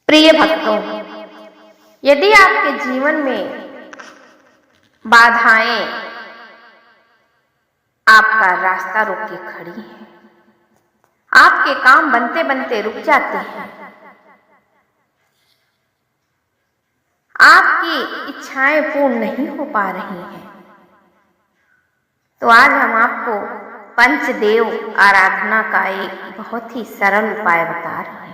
प्रिय भक्तों, यदि आपके जीवन में बाधाएं आपका रास्ता रोक के खड़ी हैं, आपके काम बनते बनते रुक जाते हैं, आपकी इच्छाएं पूर्ण नहीं हो पा रही हैं, तो आज हम आपको पंचदेव आराधना का एक बहुत ही सरल उपाय बता रहे हैं।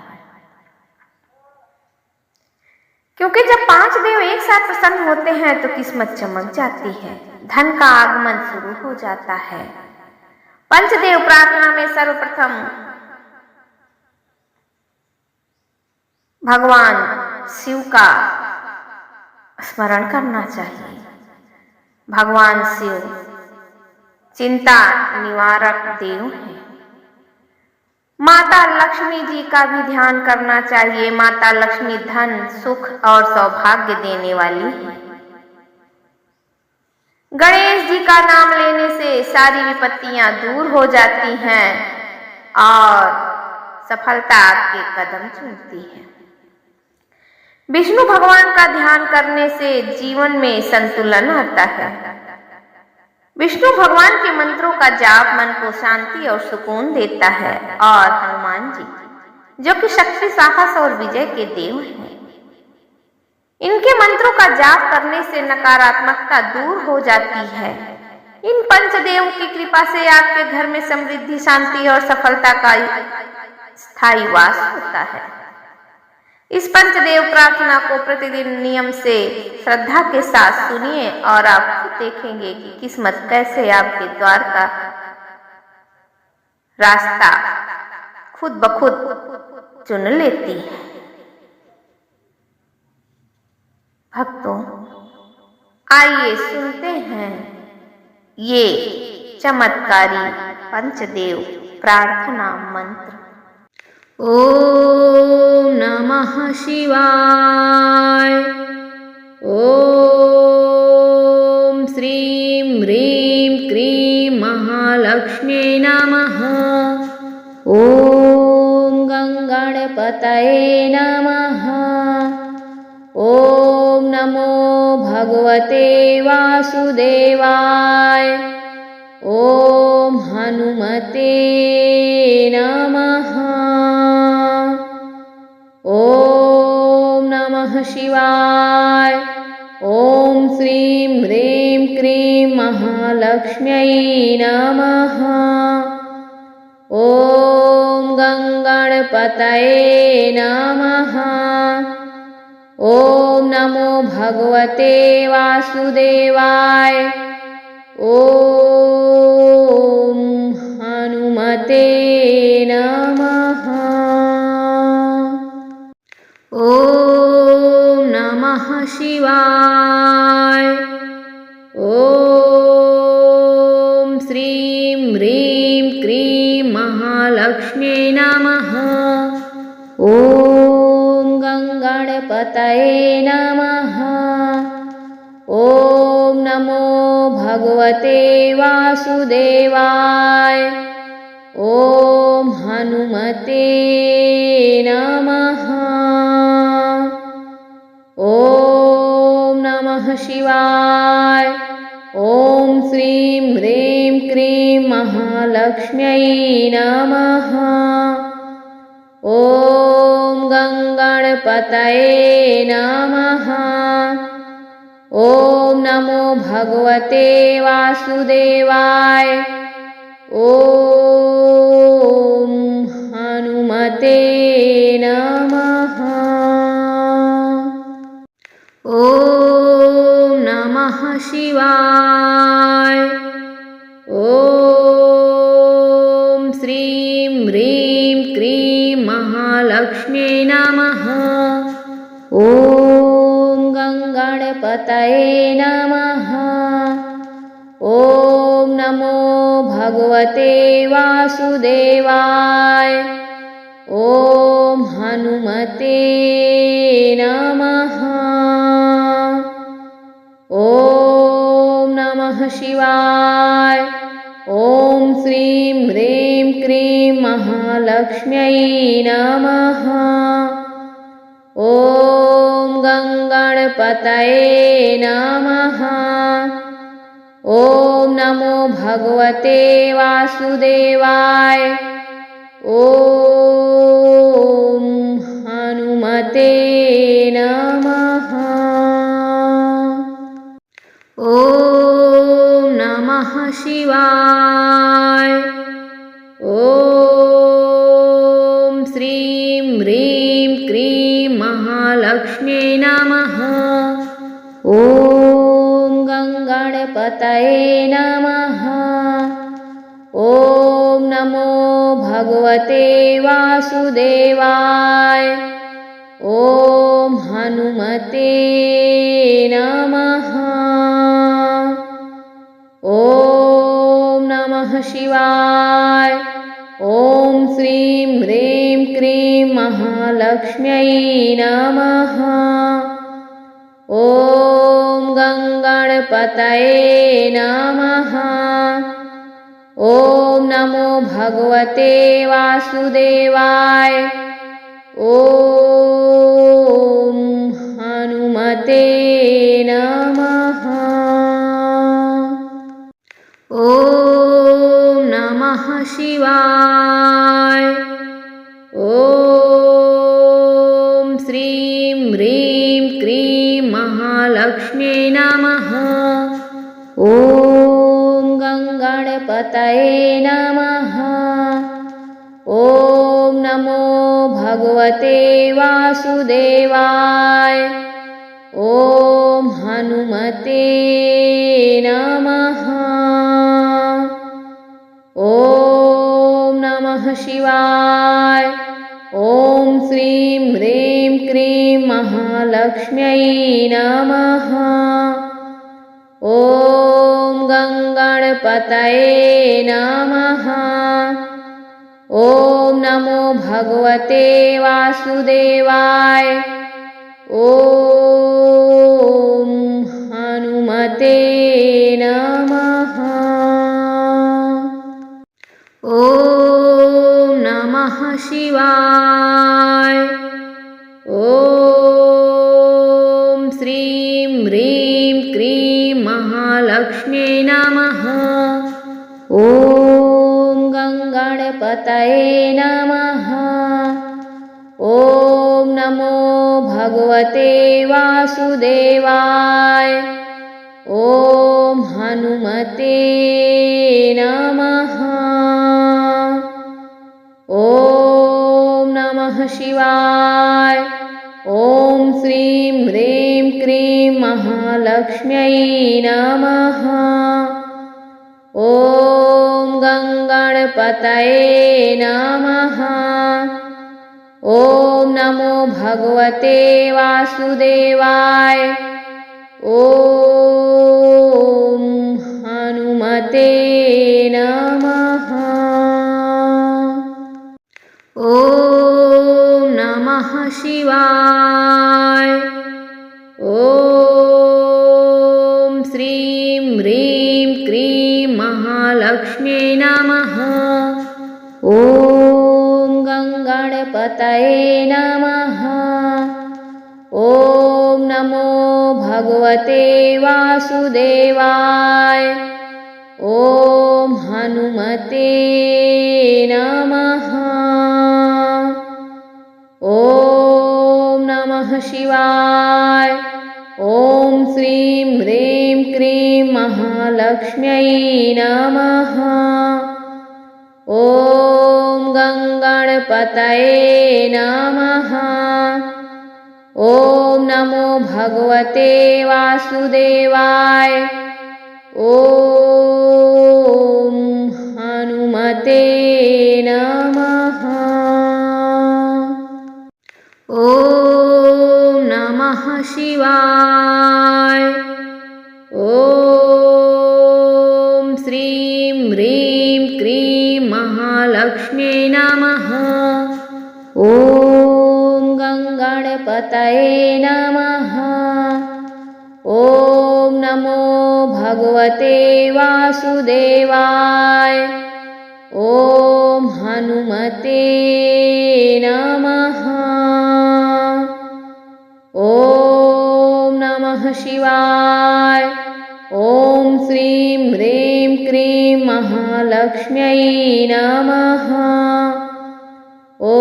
क्योंकि जब 5 देव एक साथ प्रसन्न होते हैं तो किस्मत चमक जाती है, धन का आगमन शुरू हो जाता है। पंचदेव प्रार्थना में सर्वप्रथम भगवान शिव का स्मरण करना चाहिए। भगवान शिव चिंता निवारक देव हैं। माता लक्ष्मी जी का भी ध्यान करना चाहिए। माता लक्ष्मी धन, सुख और सौभाग्य देने वाली है। गणेश जी का नाम लेने से सारी विपत्तियां दूर हो जाती हैं और सफलता आपके कदम चूमती है। विष्णु भगवान का ध्यान करने से जीवन में संतुलन आता है। विष्णु भगवान के मंत्रों का जाप मन को शांति और सुकून देता है। और हनुमान जी जो कि शक्ति, साहस और विजय के देव हैं, इनके मंत्रों का जाप करने से नकारात्मकता दूर हो जाती है। इन पंचदेवों की कृपा से आपके घर में समृद्धि, शांति और सफलता का स्थायी वास होता है। इस पंचदेव प्रार्थना को प्रतिदिन नियम से श्रद्धा के साथ सुनिए और आप खुद देखेंगे कि किस्मत कैसे आपके द्वार का रास्ता खुद ब खुद चुन लेती है। भक्तों, आइए सुनते हैं ये चमत्कारी पंचदेव प्रार्थना मंत्र। ओम नमः शिवाय। ओम श्रीं ह्रीं क्रीं महालक्ष्मी नमः। ओम गंगणपतये नमः। ओम नमो भगवते वासुदेवाय। ओम हनुमते नमः। ओम नमः शिवाय। ओम श्रीं ह्रीं क्रीं महालक्ष्म्यै नमः। ओम गंगणपतये नमः। ओम नमो भगवते वासुदेवाय। ओम हनुमते नमः। ओम नमः शिवाय। ओम श्रीं ह्रीं क्रीं महालक्ष्मी नमः। ओम गंगणपतये नमः। ओम नमो भगवते वासुदेवाय। ओम हनुमते नमः। ओम नमः शिवाय। ओम श्रीं ह्रीं क्रीं महालक्ष्म्यै नमः। ओम गंगणपतये नमः। ओम नमो भगवते वासुदेवाय। ओम हनुमते नमः। ओम नमः शिवाय। ओम श्रीं ह्रीं क्रीं महालक्ष्मी नमः। ओम गंगणपतये नमः। ओम नमो भगवते वासुदेवाय। ओम हनुमते नमः। ओम नमः शिवाय। ओम श्रीं ह्रीं क्रीं महालक्ष्म्यै नमः। ॐ गङ्गणपतये नमः। ॐ नमो भगवते वासुदेवाय। ॐ हनुमते नमः। ॐ नमः शिवाय। ॐ श्रीं ह्रीं क्रीं महालक्ष्म्यै नमः। ॐ गङ्गणपतये नमः। ॐ नमो भगवते वासुदेवाय। ॐ हनुमते नमः। ॐ नमः शिवाय। ॐ श्रीं ह्रीं क्रीं महालक्ष्म्यै नमः। ॐ गङ्गणपतये नमः। ॐ नमो भगवते वासुदेवाय। ॐ हनुमते नमः। ॐ नमः शिवाय। ॐ श्रीं ह्रीं क्रीं महालक्ष्म्यै नमः। ॐ गङ्गणपतये नमः। ॐ नमो भगवते वासुदेवाय। ॐ हनुमते नमः। ॐ नमः शिवाय। ॐ श्रीं ह्रीं क्रीं महालक्ष्म्यै नमः। ॐ गङ्गणपतये नमः। ॐ नमो भगवते वासुदेवाय। ॐ हनुमते नमः। ॐ नमः शिवाय। ॐ श्रीं ह्रीं क्रीं महालक्ष्म्यै नमः। ॐ गङ्गणपतये नमः। ॐ नमो भगवते वासुदेवाय। ॐ हनुमते नमः। ॐ नमः शिवाय। ॐ श्रीं ह्रीं क्रीं महालक्ष्म्यै नमः। ॐ गङ्गणपतये नमः। ॐ नमो भगवते वासुदेवाय। ॐ हनुमते नमः। ॐ नमः शिवाय। ॐ श्रीं ह्रीं क्रीं महालक्ष्म्यै नमः। ॐ गङ्गणपतये नमः। ॐ नमो भगवते वासुदेवाय। ॐ हनुमते नमः। ॐ नमः शिवाय। ॐ श्रीं ह्रीं क्रीं महालक्ष्म्यै नमः। ॐ गङ्गणपतये नमः। ॐ नमो भगवते वासुदेवाय। ॐ हनुमते नमः। ॐ नमः शिवाय। ॐ श्रीं ह्रीं क्रीं महालक्ष्म्यै नमः। ॐ गङ्गणपतये नमः। ॐ नमो भगवते वासुदेवाय। ॐ हनुमते नमः। ॐ ॐ नमः शिवाय। ॐ श्रीं ह्रीं क्रीं महालक्ष्म्यै नमः। ॐ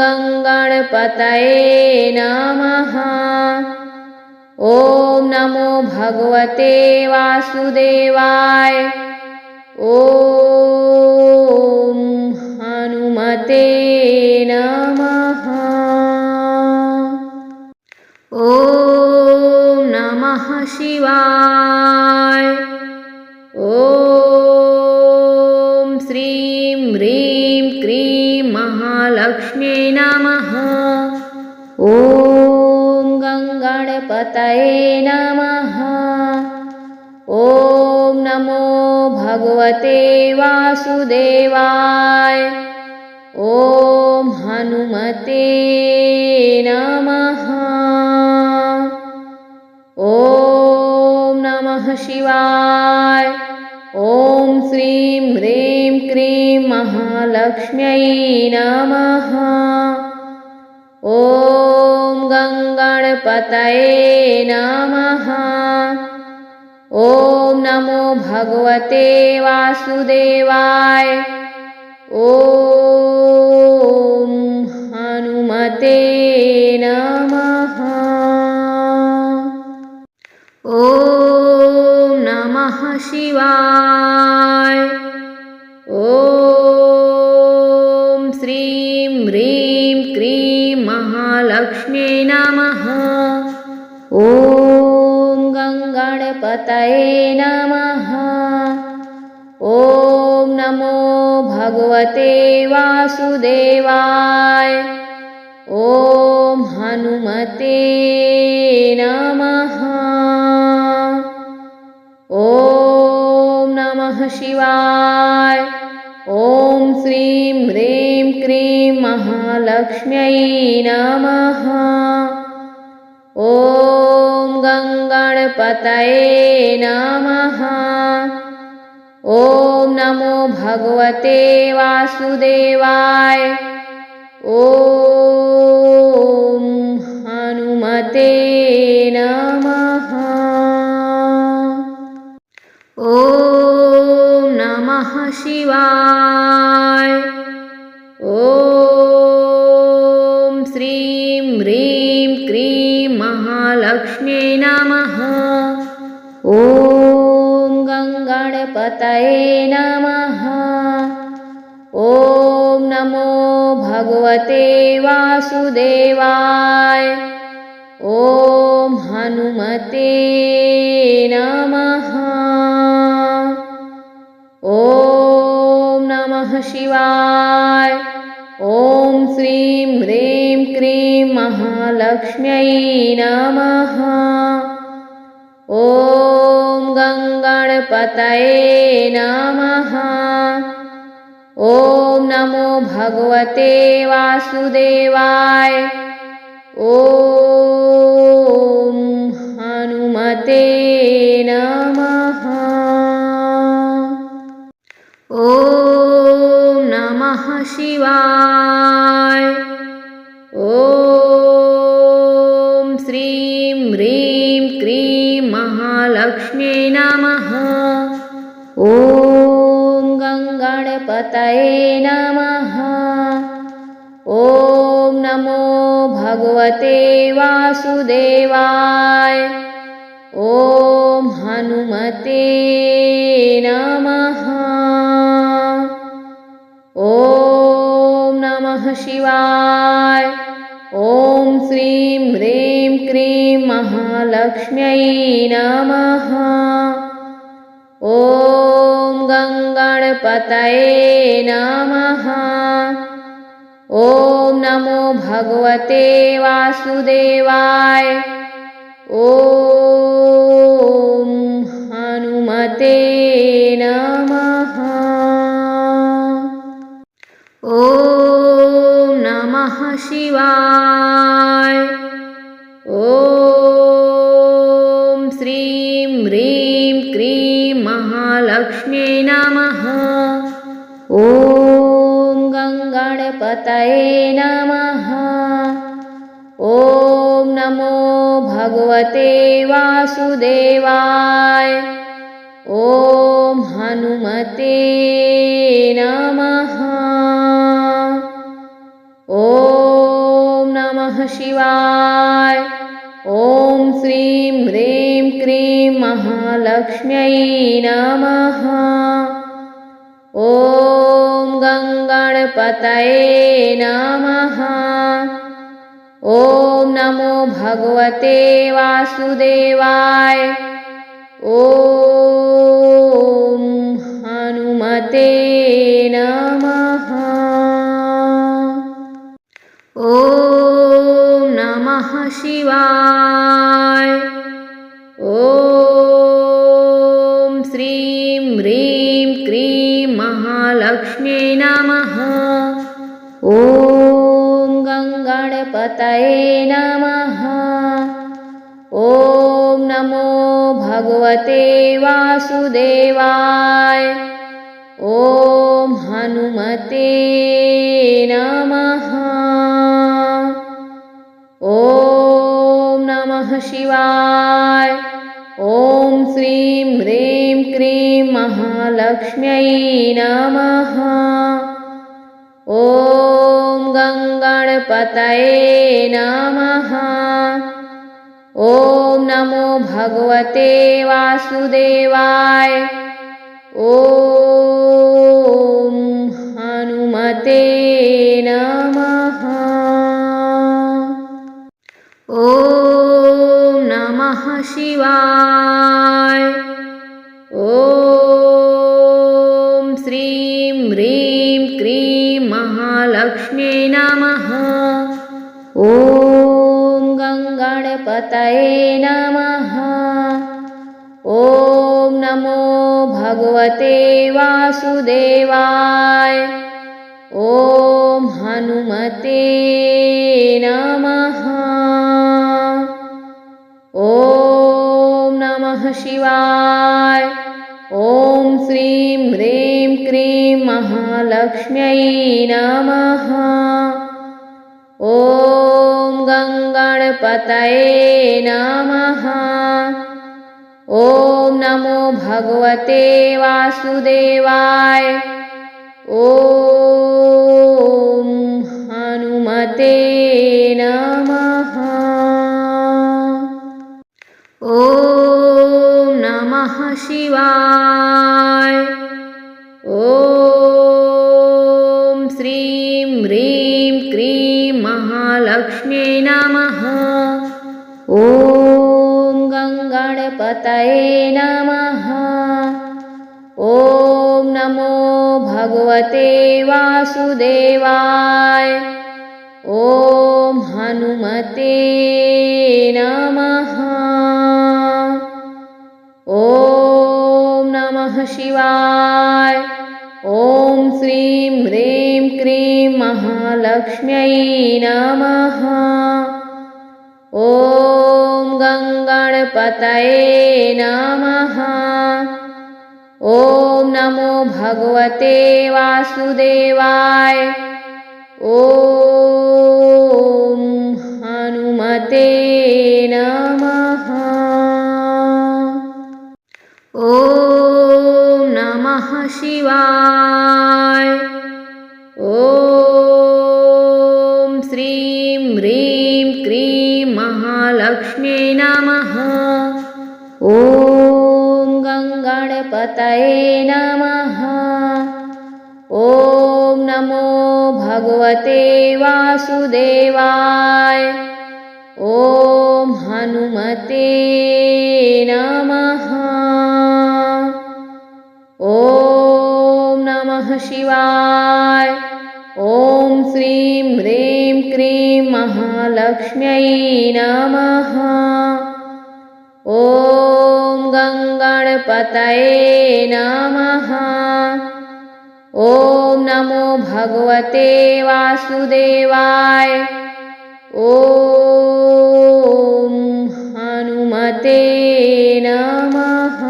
गङ्गणपतये नमः। ॐ नमो भगवते वासुदेवाय। ॐ हनुमते नमः। ॐ नमः शिवाय। ॐ श्रीं ह्रीं क्रीं महालक्ष्म्यै नमः। ॐ गङ्गणपतये नमः। ॐ नमो भगवते वासुदेवाय। ॐ हनुमते नमः। ॐ नमः शिवाय। ॐ श्रीं ह्रीं क्रीं महालक्ष्म्यै नमः। ॐ गङ्गणपतये नमः। ॐ नमो भगवते वासुदेवाय। ॐ हनुमते नमः। ॐ नमः शिवाय। ॐ श्रीं ह्रीं क्रीं महालक्ष्म्यै नमः। ॐ गङ्गणपतये नमः। ॐ नमो भगवते वासुदेवाय। ॐ हनुमते नमः। ॐ नमः शिवाय। ॐ श्रीं ह्रीं क्रीं महालक्ष्म्यै नमः। ॐ गङ्गणपतये नमः। ॐ नमो भगवते वासुदेवाय। ॐ हनुमते नमः। ॐ नमः शिवाय। ॐ श्रीं ह्रीं क्रीं महालक्ष्म्यै नमः। ॐ गङ्गणपतये नमः। ॐ नमो भगवते वासुदेवाय। ॐ हनुमते नमः। ॐ नमः शिवाय। ॐ श्रीं ह्रीं क्रीं महालक्ष्म्यै नमः। ॐ गङ्गणपतये नमः। ॐ नमो भगवते वासुदेवाय। ॐ हनुमते नमः। ॐ नमः शिवाय। ॐ श्रीं ह्रीं क्रीं महालक्ष्म्यै नमः। ॐ गङ्गणपतये नमः। ॐ नमो भगवते वासुदेवाय। ॐ हनुमते नमः। ॐ नमः शिवाय। ॐ श्रीं ह्रीं क्रीं महालक्ष्म्यै नमः। ॐ गङ्गणपतये नमः। ॐ नमो भगवते वासुदेवाय। ॐ हनुमते नमः। ॐ नमः शिवाय। ॐ श्रीं ह्रीं क्रीं महालक्ष्म्यै नमः। ॐ गङ्गणपतये नमः। ॐ नमो भगवते वासुदेवाय। ॐ हनुमते नमः। ॐ नमः शिवाय। ॐ श्रीं ह्रीं क्रीं महालक्ष्म्यै नमः। ॐ गङ्गणपतये नमः। ॐ नमो भगवते वासुदेवाय। ॐ हनुमते नमः। ॐ नमः शिवाय। ॐ श्रीं ह्रीं क्रीं महालक्ष्म्यै नमः। ॐ गङ्गणपतये नमः। ॐ नमो भगवते वासुदेवाय। ॐ हनुमते नमः। ॐ नमः शिवाय। ॐ श्रीं ह्रीं क्रीं महालक्ष्म्यै नमः। ॐ गङ्गणपतये नमः। ॐ नमो भगवते वासुदेवाय। ॐ हनुमते नमः। ॐ नमः शिवाय। ॐ श्रीं ह्रीं क्रीं महालक्ष्म्यै नमः। ॐ गङ्गणपतये नमः। ॐ नमो भगवते वासुदेवाय। ॐ हनुमते नमः। ॐ नमः शिवाय। ॐ श्रीं ह्रीं क्रीं महालक्ष्म्यै नमः। ॐ गङ्गणपतये नमः। ॐ नमो भगवते वासुदेवाय। ॐ हनुमते नमः। ॐ नमः शिवाय। ॐ श्रीं ह्रीं क्रीं महालक्ष्म्यै नमः। ॐ गङ्गणपतये नमः। ॐ नमो भगवते वासुदेवाय। ॐ हनुमते नमः। ॐ नमः शिवाय। ॐ श्रीं ह्रीं क्रीं महालक्ष्म्यै नमः। ॐ गङ्गणपतये नमः। ॐ नमो भगवते वासुदेवाय। ॐ हनुमते नमः। ॐ नमः शिवाय। ॐ श्रीं ह्रीं क्रीं महालक्ष्म्यै नमः। ॐ गङ्गणपतये नमः। ॐ नमो भगवते वासुदेवाय। ॐ हनुमते नमः। ॐ नमः शिवाय। ॐ श्रीं ह्रीं क्रीं महालक्ष्म्यै नमः। ॐ गङ्गणपतये नमः। ॐ नमो भगवते वासुदेवाय। ॐ हनुमते नमः।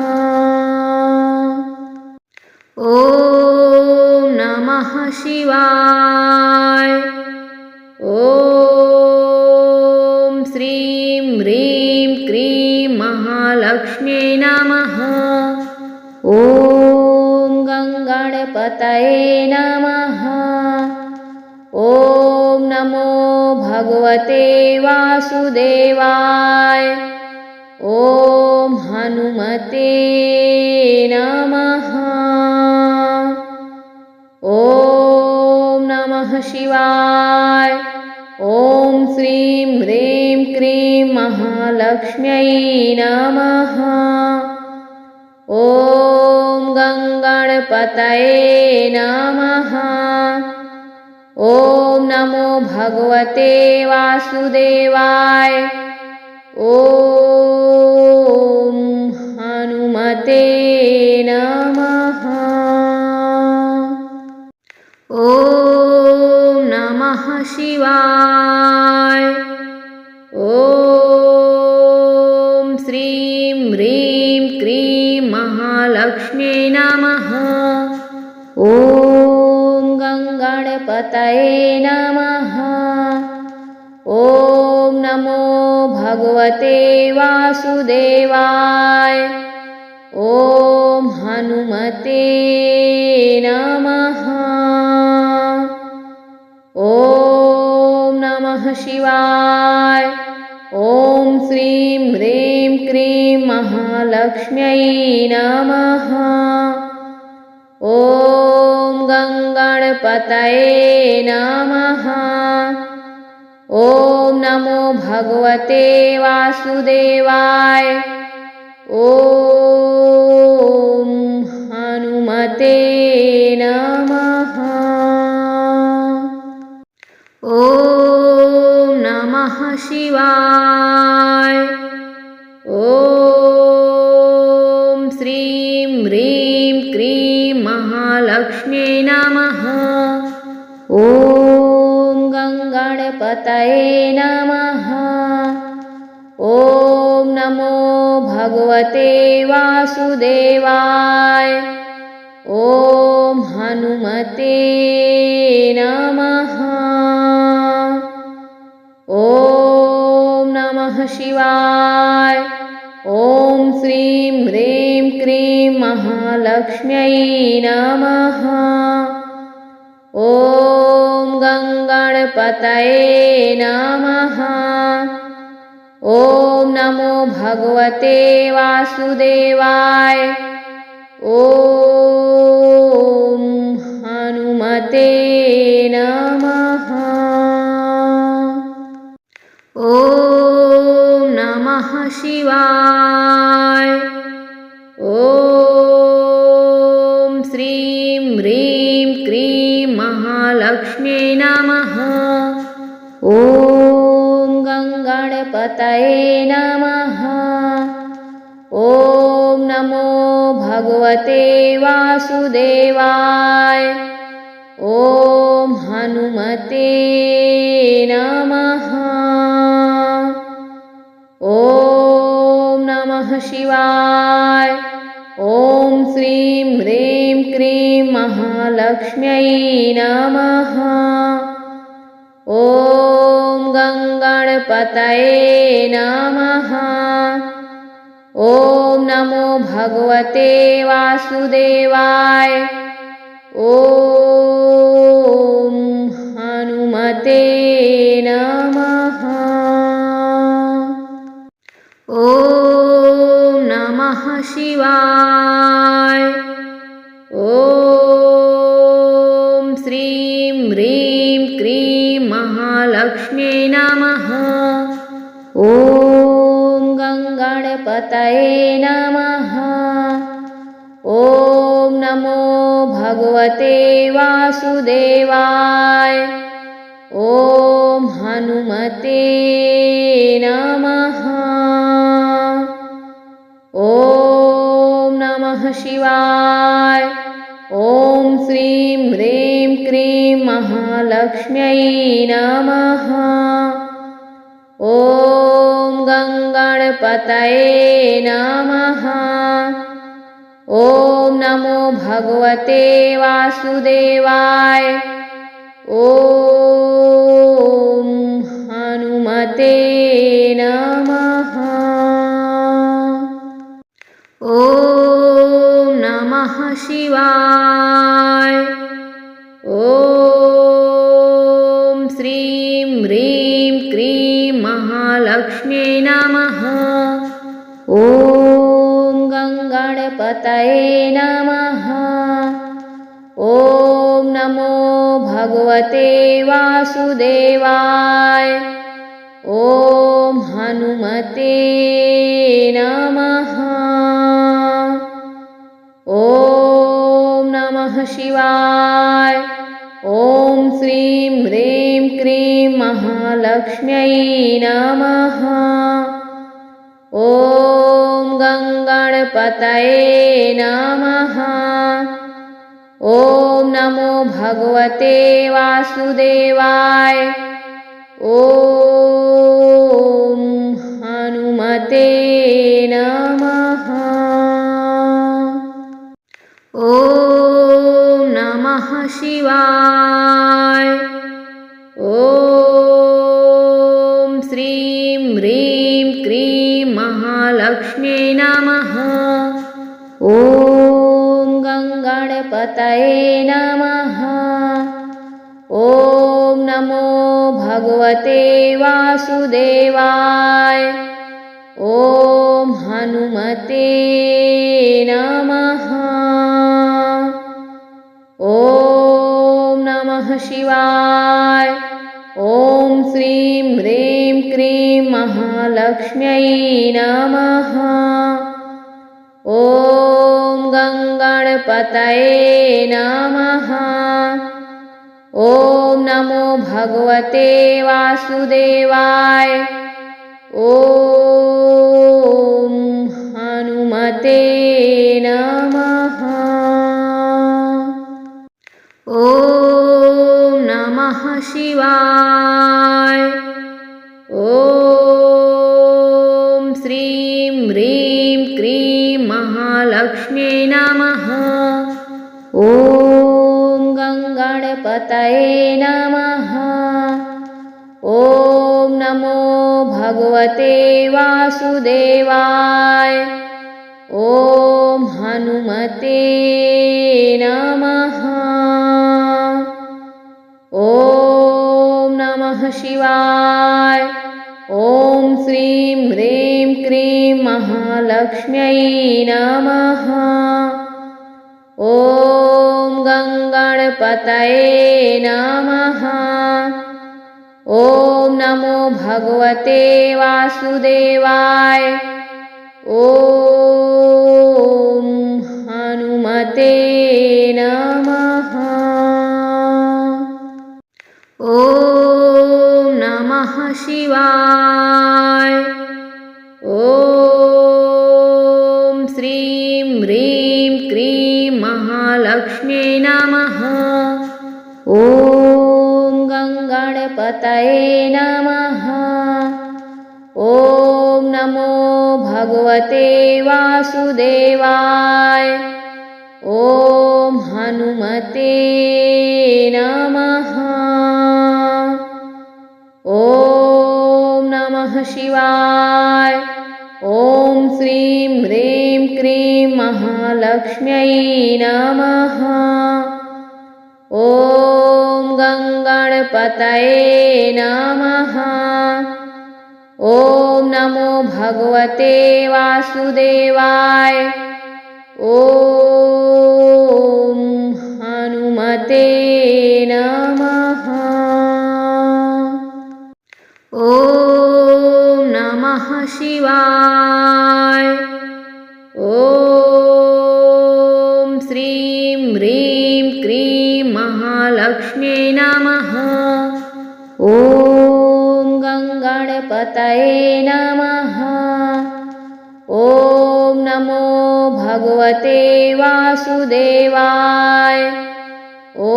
ॐ नमः शिवाय। ॐ श्रीं क्रीं महालक्ष्म्यै नमः। ॐ गङ्गणपतये नमः। ॐ नमो भगवते वासुदेवाय। ॐ हनुमते नमः। ॐ नमः शिवाय। ॐ श्रीं ह्रीं क्रीं महालक्ष्म्यै नमः। ॐ गङ्गणपतये नमः। ॐ नमो भगवते वासुदेवाय। ॐ हनुमते नमः। ॐ नमः शिवाय। ॐ श्रीं ह्रीं क्रीं महालक्ष्म्यै नमः। ॐ गङ्गणपतये नमः। ॐ नमो भगवते वासुदेवाय। ॐ हनुमते नमः। ॐ नमः शिवाय। ॐ श्रीं ह्रीं क्रीं महालक्ष्म्यै नमः। ॐ गङ्गणपतये नमः। ॐ नमो भगवते वासुदेवाय। ॐ हनुमते नमः। ॐ नमः शिवाय। ॐ श्रीं ह्रीं क्रीं महालक्ष्म्यै नमः। ॐ गङ्गणपतये नमः। ॐ नमो भगवते वासुदेवाय। ॐ हनुमते नमः। ॐ नमः शिवाय। ॐ श्रीं ह्रीं क्रीं महालक्ष्म्यै नमः। ॐ गङ्गणपतये नमः। ॐ नमो भगवते वासुदेवाय। ॐ हनुमते नमः। ॐ नमः शिवाय। ॐ श्रीं ह्रीं क्रीं महालक्ष्म्यै नमः। ॐ गङ्गणपतये नमः। ॐ नमो भगवते वासुदेवाय। ॐ हनुमते नमः। ॐ नमः शिवाय। ॐ श्रीं ह्रीं क्रीं महालक्ष्म्यै नमः। ॐ गङ्गणपतये नमः। ॐ नमो भगवते वासुदेवाय। ॐ हनुमते नमः। ॐ नमः शिवाय। ॐ श्रीं ह्रीं क्रीं महालक्ष्म्यै नमः। ॐ गङ्गणपतये नमः। ॐ नमो भगवते वासुदेवाय। ॐ हनुमते नमः। ॐ नमः शिवाय। ॐ श्रीं ह्रीं क्रीं महालक्ष्म्यै नमः। ॐ गङ्गणपतये नमः। ॐ नमो भगवते वासुदेवाय। ॐ हनुमते नमः। नमः शिवाय। ॐ श्रीं ह्रीं क्रीं महालक्ष्म्यै नमः। ॐ गङ्गणपतये नमः। ॐ नमो भगवते वासुदेवाय। ॐ हनुमते नमः। ॐ नमः शिवाय। ॐ श्रीं ह्रीं क्रीं महालक्ष्म्यै नमः। ॐ गङ्गणपतये नमः। ॐ नमो भगवते वासुदेवाय। ॐ हनुमते नमः। ॐ नमः शिवाय। ॐ श्रीं ह्रीं क्रीं महालक्ष्म्यै नमः। ॐ गङ्गणपतये नमः। ॐ नमो भगवते वासुदेवाय। ॐ हनुमते नमः। ॐ नमः शिवाय। ॐ श्रीं ह्रीं क्रीं महालक्ष्म्यै नमः। ॐ गङ्गणपतये नमः। ॐ नमो भगवते वासुदेवाय। ॐ हनुमते नमः। ॐ नमः शिवाय। ॐ श्रीं ह्रीं क्रीं महालक्ष्म्यै नमः। ॐ गङ्गणपतये नमः। ॐ नमो भगवते वासुदेवाय। ॐ हनुमते नमः। ॐ नमः शिवाय। ॐ श्रीं ह्रीं क्रीं महालक्ष्म्यै नमः। ॐ गङ्गणपतये नमः। ॐ नमो भगवते वासुदेवाय। ॐ हनुमते नमः। ॐ नमः शिवाय। ॐ श्रीं ह्रीं क्रीं महालक्ष्म्यै नमः। ॐ गङ्गणपतये नमः। ॐ नमो भगवते वासुदेवाय। ॐ हनुमते नमः। ॐ नमः शिवाय। ॐ श्रीं ह्रीं क्रीं महालक्ष्म्यै नमः। ॐ गङ्गणपतये नमः। ॐ नमो भगवते वासुदेवाय। ॐ हनुमते नमः। ॐ नमः शिवाय। ॐ श्रीं ह्रीं क्रीं महालक्ष्म्यै नमः। ॐ गङ्गणपतये नमः। ॐ नमो भगवते वासुदेवाय। ॐ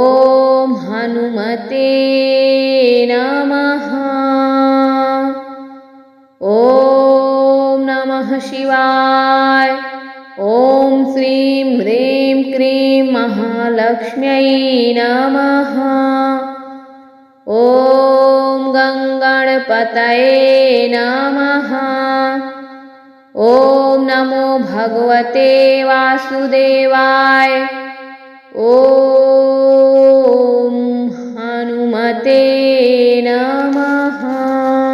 हनुमते नमः। ॐ नमः शिवाय। ॐ श्रीं ह्रीं क्रीं महालक्ष्म्यै नमः। ॐ गङ्गणपतये नमः। ॐ नमो भगवते वासुदेवाय। ॐ हनुमते नमः।